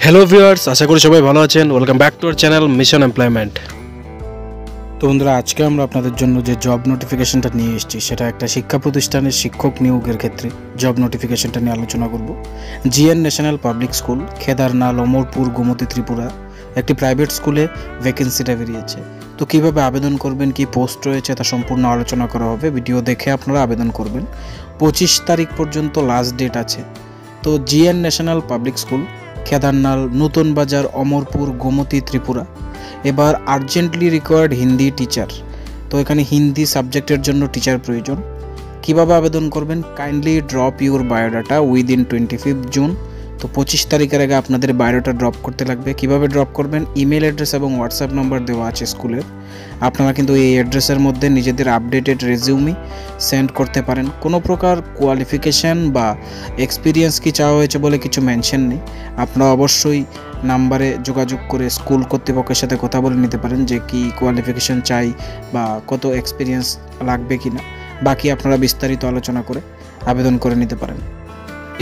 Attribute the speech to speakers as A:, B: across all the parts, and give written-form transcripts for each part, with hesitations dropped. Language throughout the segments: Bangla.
A: হ্যালো ভিউয়ার্স, আশা করি সবাই ভালো আছেন। Welcome back to our channel mission employment. তো বন্ধুরা, আজকে আমরা আপনাদের জন্য যে জব নোটিফিকেশনটা নিয়ে এসেছি সেটা একটা শিক্ষা প্রতিষ্ঠানের শিক্ষক নিয়োগের ক্ষেত্রে জব নোটিফিকেশনটা নিয়ে আলোচনা করব। GN national public school, Khedarnal, Amarpur, Gomati, Tripura একটি প্রাইভেট স্কুলে ভ্যাকেন্সিটা বেরিয়েছে। তো কীভাবে আবেদন করবেন, কি পোস্ট রয়েছে তা সম্পূর্ণ আলোচনা করা হবে। ভিডিও দেখে আপনারা আবেদন করবেন। 25 তারিখ পর্যন্ত লাস্ট ডেট আছে। তো জিএন ন্যাশনাল পাবলিক স্কুল, খেদারনাল, নতুন বাজার, অমরপুর, গোমতী, ত্রিপুরা। এবার আর্জেন্টলি রিকোয়ার্ড হিন্দি টিচার। তো এখানে হিন্দি সাবজেক্টের জন্য টিচার প্রয়োজন। কিভাবে আবেদন করবেন? Kindly drop your biodata within 25 June. তো 25 তারিখের আগে আপনাদের বায়োডাটা ড্রপ করতে লাগবে। কিভাবে ড্রপ করবেন? ইমেল অ্যাড্রেস এবং হোয়াটসঅ্যাপ নাম্বার দেওয়া আছে স্কুলের। আপনারা কিন্তু এই অ্যাড্রেসের মধ্যে নিজেদের আপডেটেড রেজিউমি সেন্ড করতে পারেন। কোনো প্রকার কোয়ালিফিকেশান বা এক্সপিরিয়েন্স কি চাওয়া হয়েছে বলে কিছু মেনশন নেই। আপনারা অবশ্যই নাম্বারে যোগাযোগ করে স্কুল কর্তৃপক্ষের সাথে কথা বলে নিতে পারেন যে কি কোয়ালিফিকেশান চাই বা কত এক্সপিরিয়েন্স লাগবে কি না। বাকি আপনারা বিস্তারিত আলোচনা করে আবেদন করে নিতে পারেন।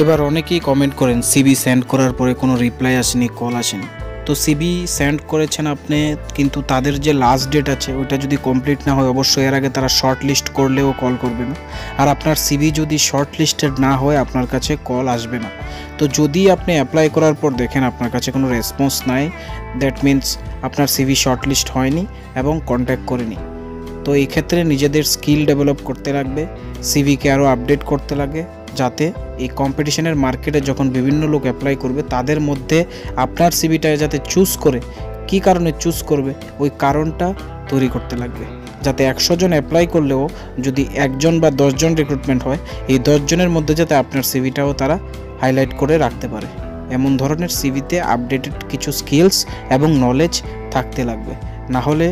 A: এবার অনেকেই কমেন্ট করেন সিবি সেন্ড করার পরে কোনো রিপ্লাই আসেনি, কল আসেনি। তো সিবি সেন্ড করেছেন আপনি, কিন্তু তাদের যে লাস্ট ডেট আছে ওইটা যদি কমপ্লিট না হয় অবশ্যই এর আগে তারা শর্ট লিস্ট করলেও কল করবে না। আর আপনার সিবি যদি শর্ট লিস্টেড না হয় আপনার কাছে কল আসবে না। তো যদি আপনি অ্যাপ্লাই করার পর দেখেন আপনার কাছে কোনো রেসপন্স নাই, দ্যাট মিনস আপনার সিবি শর্ট লিস্ট হয়নি এবং কন্ট্যাক্ট করেনি। তো এই ক্ষেত্রে নিজেদের স্কিল ডেভেলপ করতে লাগবে, সিভিকে আরও আপডেট করতে লাগে, যাতে এই কম্পিটিশনের মার্কেটে যখন বিভিন্ন লোক অ্যাপ্লাই করবে তাদের মধ্যে আপনার সিভিটা যাতে চুজ করে, কি কারণে চুজ করবে ওই কারণটা তৈরি করতে লাগবে, যাতে 100 জন অ্যাপ্লাই করলেও যদি 1 জন বা 10 জন রিক্রুটমেন্ট হয় এই 10 জনের মধ্যে যাতে আপনার সিভিটাও তারা হাইলাইট করে রাখতে পারে। এমন ধরনের সিভিতে আপডেটেড কিছু স্কিলস এবং নলেজ থাকতে লাগবে। না হলে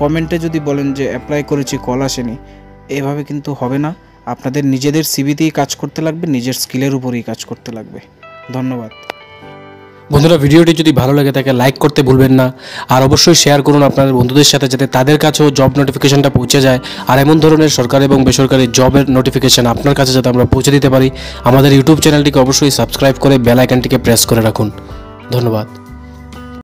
A: কমেন্টে যদি বলেন যে অ্যাপ্লাই করেছি কল আসেনি, এভাবে কিন্তু হবে না। আপনাদের নিজেদের সিভিতেই কাজ করতে লাগবে, নিজের স্কিলের উপরেই কাজ করতে লাগবে। ধন্যবাদ বন্ধুরা। ভিডিওটি যদি ভালো লাগে থাকে লাইক করতে ভুলবেন না, আর অবশ্যই শেয়ার করুন আপনাদের বন্ধুদের সাথে, যাতে তাদের কাছেও জব নোটিফিকেশনটা পৌঁছে যায়। আর এমন ধরনের সরকারি এবং বেসরকারি জবের নোটিফিকেশন আপনার কাছে যাতে আমরা পৌঁছে দিতে পারি, আমাদের ইউটিউব চ্যানেলটিকে অবশ্যই সাবস্ক্রাইব করে বেল আইকনটিকে প্রেস করে রাখুন। ধন্যবাদ।